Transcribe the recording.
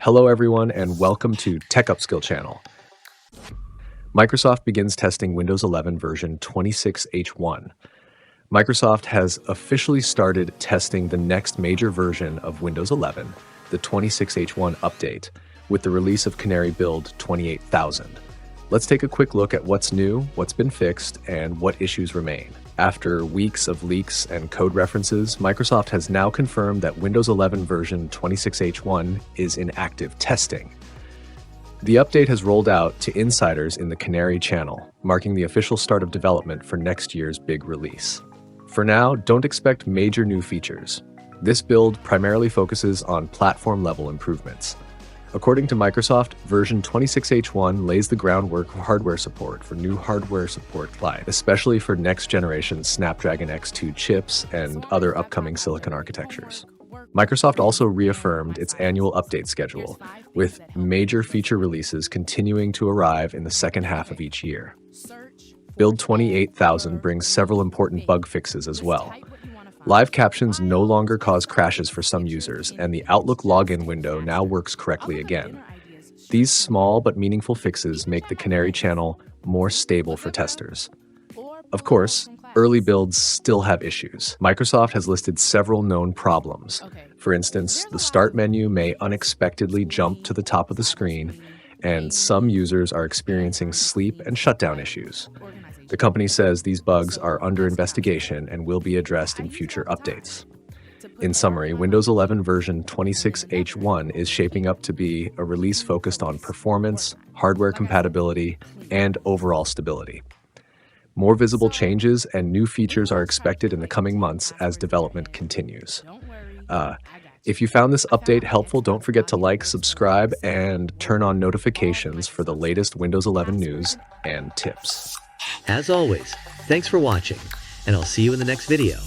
Hello everyone and welcome to Tech Upskill Channel. Microsoft begins testing Windows 11 version 26H1. Microsoft has officially started testing the next major version of Windows 11, the 26H1 update, with the release of Canary Build 28000. Let's take a quick look at what's new, what's been fixed, and what issues remain. After weeks of leaks and code references, Microsoft has now confirmed that Windows 11 version 26H1 is in active testing. The update has rolled out to insiders in the Canary Channel, marking the official start of development for next year's big release. For now, don't expect major new features. This build primarily focuses on platform-level improvements. According to Microsoft, version 26H1 lays the groundwork for hardware support for new hardware support live, especially for next-generation Snapdragon X2 chips and other upcoming silicon architectures. Microsoft also reaffirmed its annual update schedule, with major feature releases continuing to arrive in the second half of each year. Build 28000 brings several important bug fixes as well. Live captions no longer cause crashes for some users, and the Outlook login window now works correctly again. These small but meaningful fixes make the Canary Channel more stable for testers. Of course, early builds still have issues. Microsoft has listed several known problems. For instance, the Start menu may unexpectedly jump to the top of the screen, and some users are experiencing sleep and shutdown issues. The company says these bugs are under investigation and will be addressed in future updates. In summary, Windows 11 version 26H1 is shaping up to be a release focused on performance, hardware compatibility, and overall stability. More visible changes and new features are expected in the coming months as development continues. If you found this update helpful, don't forget to like, subscribe, and turn on notifications for the latest Windows 11 news and tips. As always, thanks for watching, and I'll see you in the next video.